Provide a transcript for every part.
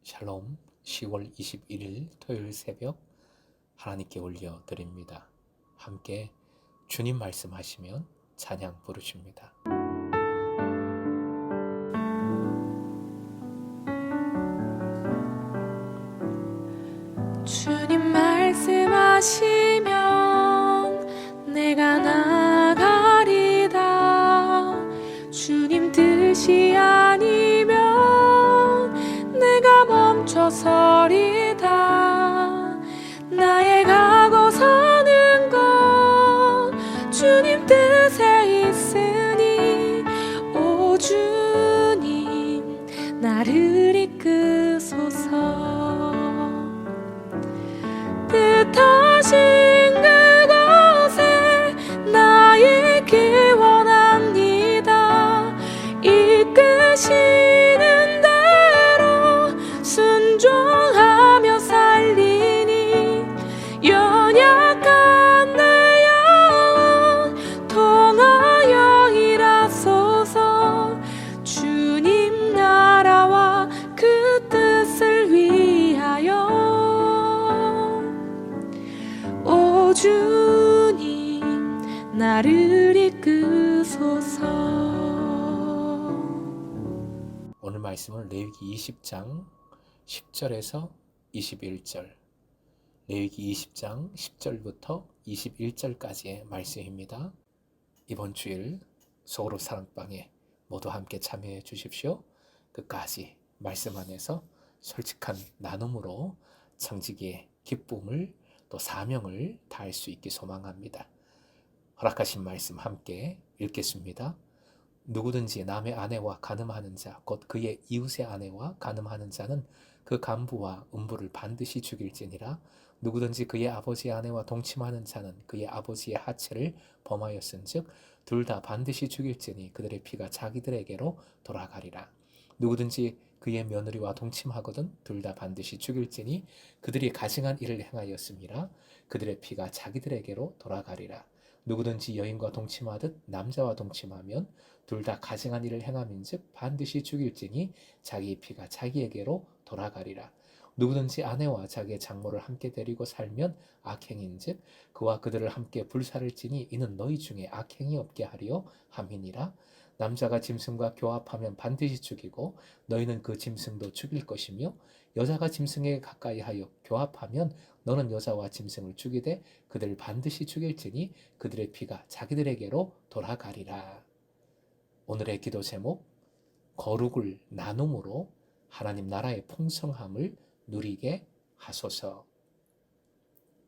샬롬 10월 21일 토요일 새벽 하나님께 올려드립니다. 함께 주님 말씀하시면 찬양 부르십니다. 주님 말씀하시면 내가 나가리다. 주님 뜻이 아니면 내가 멈춰서리다. 나의 가고 사는 것 주님 뜻에 있으니 오 주님 나를 이끄소서. 뜻하신 그곳에 나의 길 원합니다. 이끄시는 대로 순종하며 살리니 연약한 내 영혼 통하여 일하소서. 주님 나라와 그 뜻을 위하여 오 주님 나를 이끄소서. 오늘 말씀은 레위기 20장 10절에서 21절, 레위기 20장 10절부터 21절까지의 말씀입니다. 이번 주일 소그룹 사랑방에 모두 함께 참여해 주십시오. 끝까지 말씀 안에서 솔직한 나눔으로 청지기의 기쁨을 또 사명을 다할 수 있기 소망합니다. 허락하신 말씀 함께 읽겠습니다. 누구든지 남의 아내와 간음하는 자, 곧 그의 이웃의 아내와 간음하는 자는 그 간부와 음부를 반드시 죽일지니라. 누구든지 그의 아버지의 아내와 동침하는 자는 그의 아버지의 하체를 범하였은즉 둘 다 반드시 죽일지니 그들의 피가 자기들에게로 돌아가리라. 누구든지 그의 며느리와 동침하거든 둘 다 반드시 죽일지니 그들이 가증한 일을 행하였음이라. 그들의 피가 자기들에게로 돌아가리라. 누구든지 여인과 동침하듯 남자와 동침하면 둘 다 가증한 일을 행함인즉 반드시 죽일지니 자기의 피가 자기에게로 돌아가리라. 누구든지 아내와 자기의 장모를 함께 데리고 살면 악행인즉 그와 그들을 함께 불살을지니 이는 너희 중에 악행이 없게 하려 함이니라. 남자가 짐승과 교합하면 반드시 죽이고 너희는 그 짐승도 죽일 것이며 여자가 짐승에게 가까이하여 교합하면 너는 여자와 짐승을 죽이되 그들을 반드시 죽일지니 그들의 피가 자기들에게로 돌아가리라. 오늘의 기도 제목, 거룩을 나눔으로 하나님 나라의 풍성함을 누리게 하소서.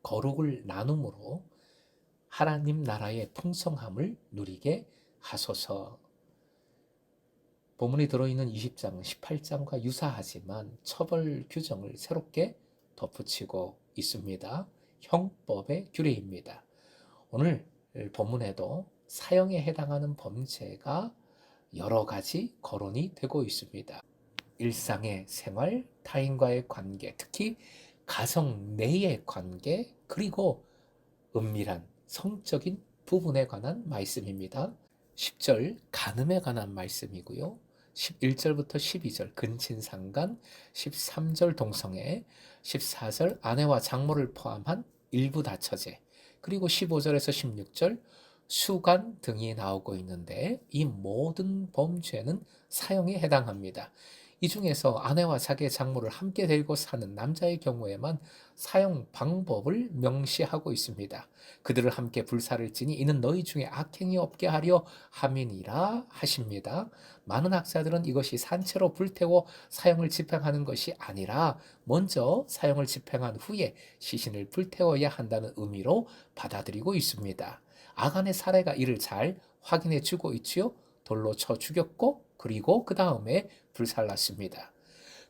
거룩을 나눔으로 하나님 나라의 풍성함을 누리게 하소서. 본문이 들어있는 20장, 18장과 유사하지만 처벌 규정을 새롭게 덧붙이고 있습니다. 형법의 규례입니다. 오늘 본문에도 사형에 해당하는 범죄가 여러 가지 거론이 되고 있습니다. 일상의 생활, 타인과의 관계, 특히 가정 내의 관계, 그리고 은밀한 성적인 부분에 관한 말씀입니다. 10절 간음에 관한 말씀이고요. 11절부터 12절 근친상간, 13절 동성애, 14절 아내와 장모를 포함한 일부 다처제, 그리고 15절에서 16절 수간 등이 나오고 있는데 이 모든 범죄는 사형에 해당합니다. 이 중에서 아내와 자기의 장모를 함께 데리고 사는 남자의 경우에만 사형 방법을 명시하고 있습니다. 그들을 함께 불살을지니 이는 너희 중에 악행이 없게 하려 함이니라 하십니다. 많은 학자들은 이것이 산채로 불태워 사형을 집행하는 것이 아니라 먼저 사형을 집행한 후에 시신을 불태워야 한다는 의미로 받아들이고 있습니다. 아간의 사례가 이를 잘 확인해 주고 있지요. 돌로 쳐 죽였고 그리고 그 다음에 불살랐습니다.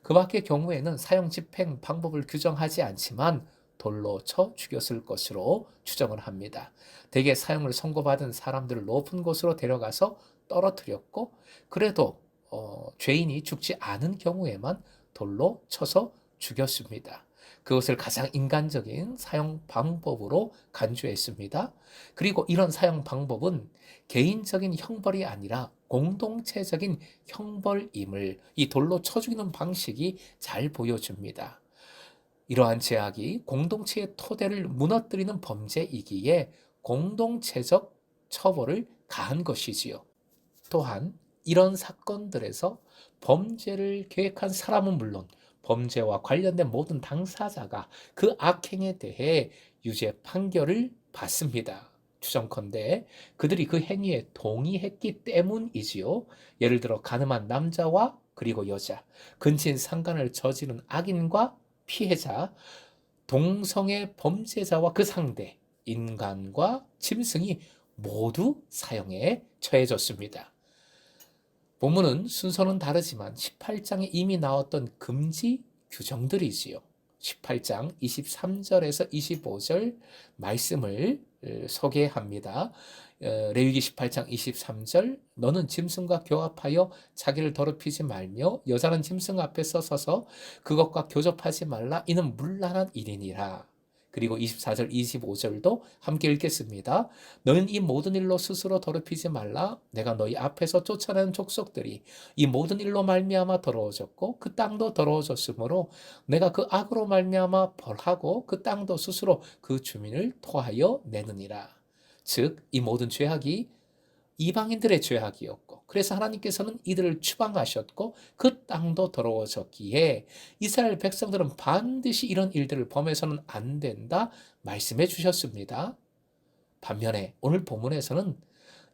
그 밖의 경우에는 사형 집행 방법을 규정하지 않지만 돌로 쳐 죽였을 것으로 추정을 합니다. 대개 사형을 선고받은 사람들을 높은 곳으로 데려가서 떨어뜨렸고 그래도 죄인이 죽지 않은 경우에만 돌로 쳐서 죽였습니다. 그것을 가장 인간적인 사형 방법으로 간주했습니다. 그리고 이런 사형 방법은 개인적인 형벌이 아니라 공동체적인 형벌임을 이 돌로 쳐 죽이는 방식이 잘 보여줍니다. 이러한 제약이 공동체의 토대를 무너뜨리는 범죄이기에 공동체적 처벌을 가한 것이지요. 또한 이런 사건들에서 범죄를 계획한 사람은 물론 범죄와 관련된 모든 당사자가 그 악행에 대해 유죄 판결을 받습니다. 추정컨대 그들이 그 행위에 동의했기 때문이지요. 예를 들어 가늠한 남자와 그리고 여자, 근친상간을 저지른 악인과 피해자, 동성애 범죄자와 그 상대, 인간과 짐승이 모두 사형에 처해졌습니다. 본문은 순서는 다르지만 18장에 이미 나왔던 금지 규정들이지요. 18장 23절에서 25절 말씀을 소개합니다. 레위기 18장 23절 너는 짐승과 교합하여 자기를 더럽히지 말며 여자는 짐승 앞에서 서서 그것과 교접하지 말라 이는 문란한 일이니라. 그리고 24절 25절도 함께 읽겠습니다. 너는 이 모든 일로 스스로 더럽히지 말라. 내가 너희 앞에서 쫓아내는 족속들이 이 모든 일로 말미암아 더러워졌고 그 땅도 더러워졌으므로 내가 그 악으로 말미암아 벌하고 그 땅도 스스로 그 주민을 토하여 내느니라. 즉 이 모든 죄악이 이방인들의 죄악이었고 그래서 하나님께서는 이들을 추방하셨고 그 땅도 더러워졌기에 이스라엘 백성들은 반드시 이런 일들을 범해서는 안 된다 말씀해 주셨습니다. 반면에 오늘 본문에서는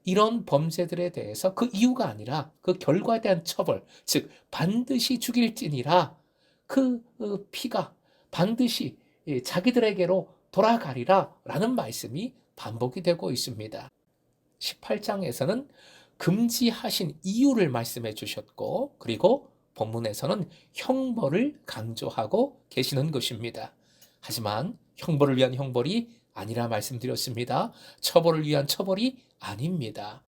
이런 범죄들에 대해서 그 이유가 아니라 그 결과에 대한 처벌, 즉 반드시 죽일지니라 그 피가 반드시 자기들에게로 돌아가리라 라는 말씀이 반복이 되고 있습니다. 18장에서는 금지하신 이유를 말씀해 주셨고 그리고 본문에서는 형벌을 강조하고 계시는 것입니다. 하지만 형벌을 위한 형벌이 아니라 말씀드렸습니다. 처벌을 위한 처벌이 아닙니다.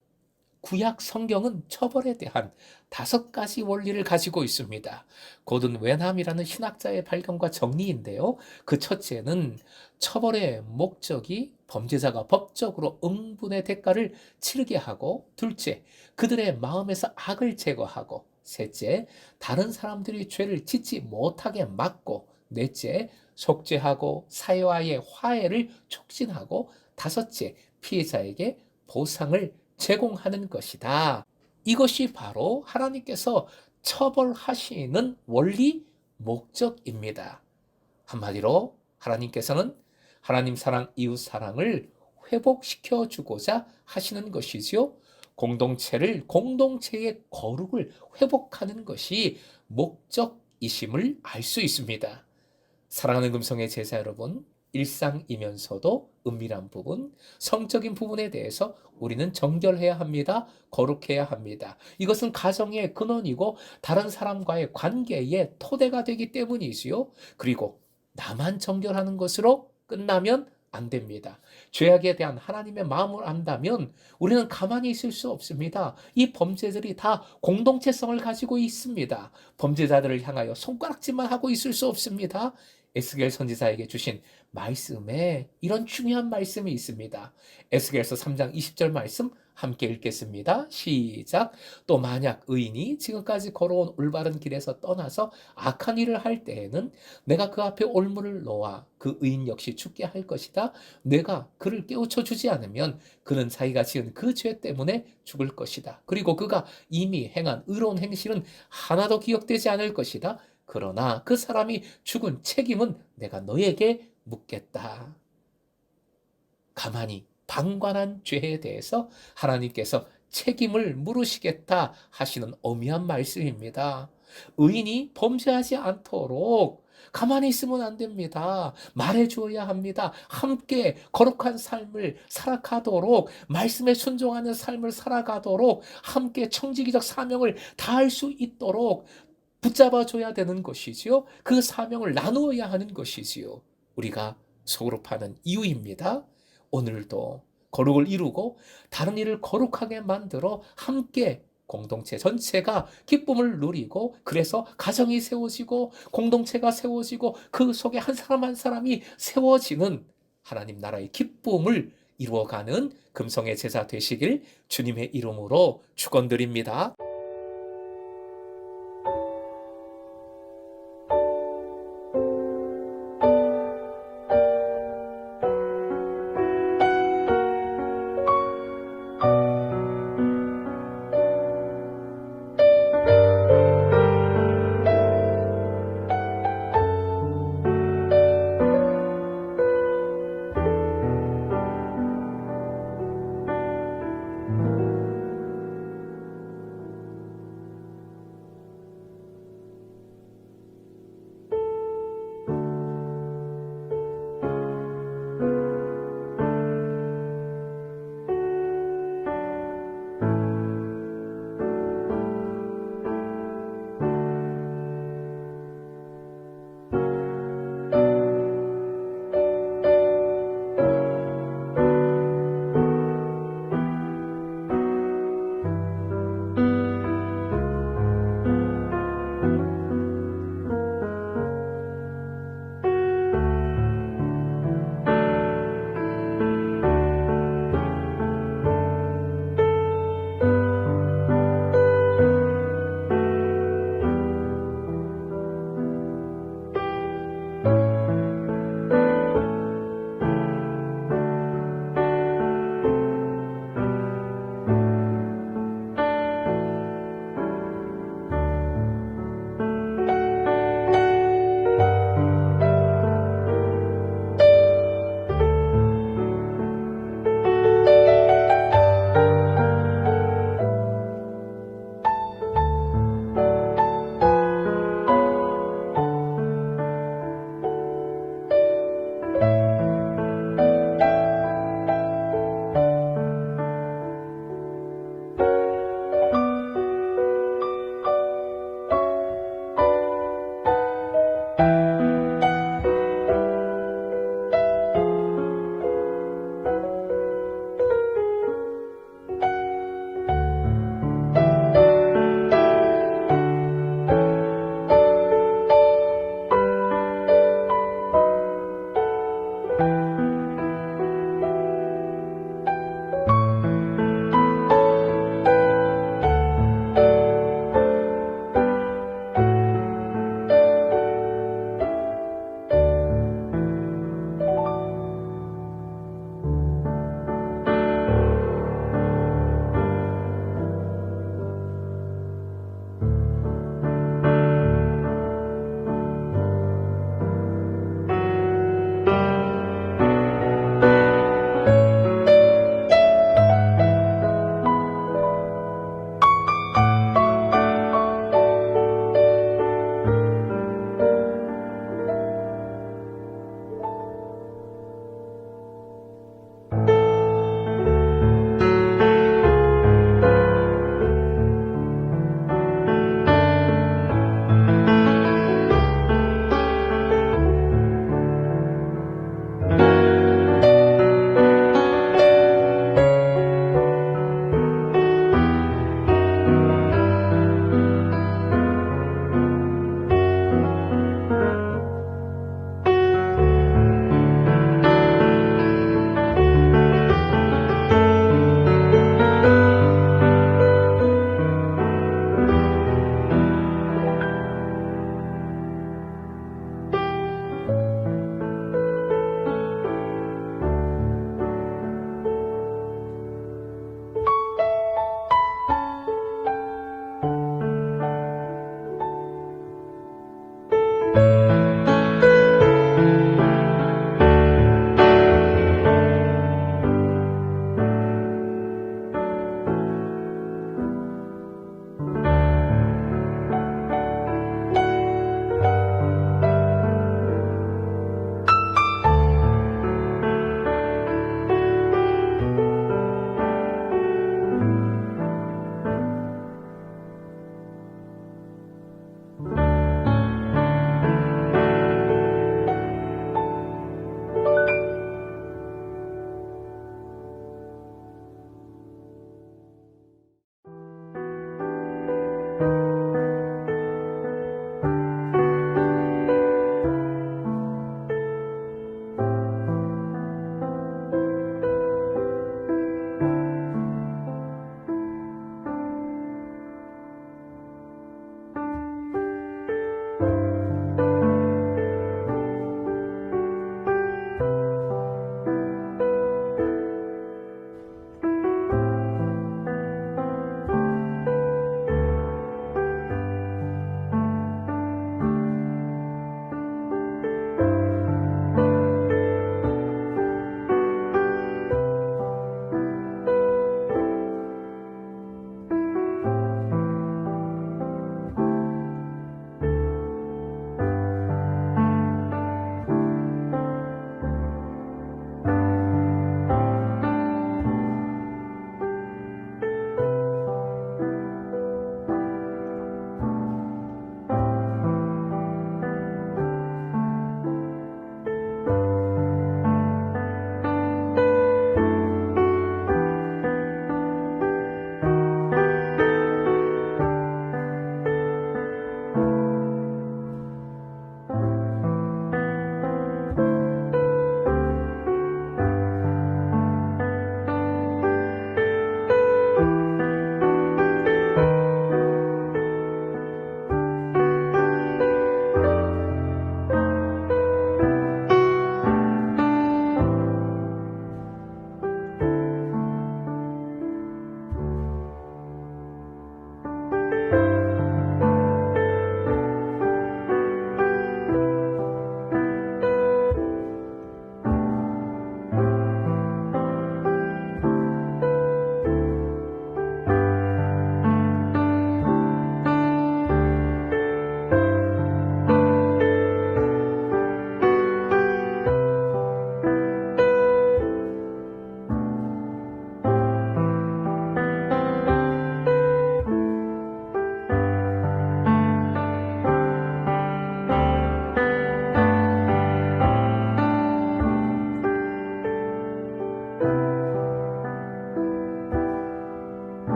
구약 성경은 처벌에 대한 5가지 원리를 가지고 있습니다. 고든 웬함이라는 신학자의 발견과 정리인데요. 그 첫째는 처벌의 목적이 범죄자가 법적으로 응분의 대가를 치르게 하고, 둘째, 그들의 마음에서 악을 제거하고, 셋째, 다른 사람들이 죄를 짓지 못하게 막고, 넷째, 속죄하고 사회와의 화해를 촉진하고, 다섯째, 피해자에게 보상을 제공하는 것이다. 이것이 바로 하나님께서 처벌하시는 원리 목적입니다. 한마디로 하나님께서는 하나님 사랑, 이웃 사랑을 회복시켜 주고자 하시는 것이지요. 공동체의 거룩을 회복하는 것이 목적이심을 알 수 있습니다. 사랑하는 금성의 제자 여러분, 일상이면서도 은밀한 부분, 성적인 부분에 대해서 우리는 정결해야 합니다. 거룩해야 합니다. 이것은 가정의 근원이고 다른 사람과의 관계의 토대가 되기 때문이지요. 그리고 나만 정결하는 것으로 끝나면 안 됩니다. 죄악에 대한 하나님의 마음을 안다면 우리는 가만히 있을 수 없습니다. 이 범죄들이 다 공동체성을 가지고 있습니다. 범죄자들을 향하여 손가락질만 하고 있을 수 없습니다. 에스겔 선지자에게 주신 말씀에 이런 중요한 말씀이 있습니다. 에스겔서 3장 20절 말씀 함께 읽겠습니다. 시작. 또 만약 의인이 지금까지 걸어온 올바른 길에서 떠나서 악한 일을 할 때에는 내가 그 앞에 올무를 놓아 그 의인 역시 죽게 할 것이다. 내가 그를 깨우쳐 주지 않으면 그는 자기가 지은 그 죄 때문에 죽을 것이다. 그리고 그가 이미 행한 의로운 행실은 하나도 기억되지 않을 것이다. 그러나 그 사람이 죽은 책임은 내가 너에게 묻겠다. 가만히 방관한 죄에 대해서 하나님께서 책임을 물으시겠다 하시는 엄미한 말씀입니다. 의인이 범죄하지 않도록 가만히 있으면 안 됩니다. 말해주어야 합니다. 함께 거룩한 삶을 살아가도록, 말씀에 순종하는 삶을 살아가도록, 함께 청지기적 사명을 다할 수 있도록 붙잡아줘야 되는 것이지요. 그 사명을 나누어야 하는 것이지요. 우리가 속으로 파는 이유입니다. 오늘도 거룩을 이루고 다른 일을 거룩하게 만들어 함께 공동체 전체가 기쁨을 누리고, 그래서 가정이 세워지고 공동체가 세워지고 그 속에 한 사람 한 사람이 세워지는 하나님 나라의 기쁨을 이루어가는 금성의 제자 되시길 주님의 이름으로 축원드립니다.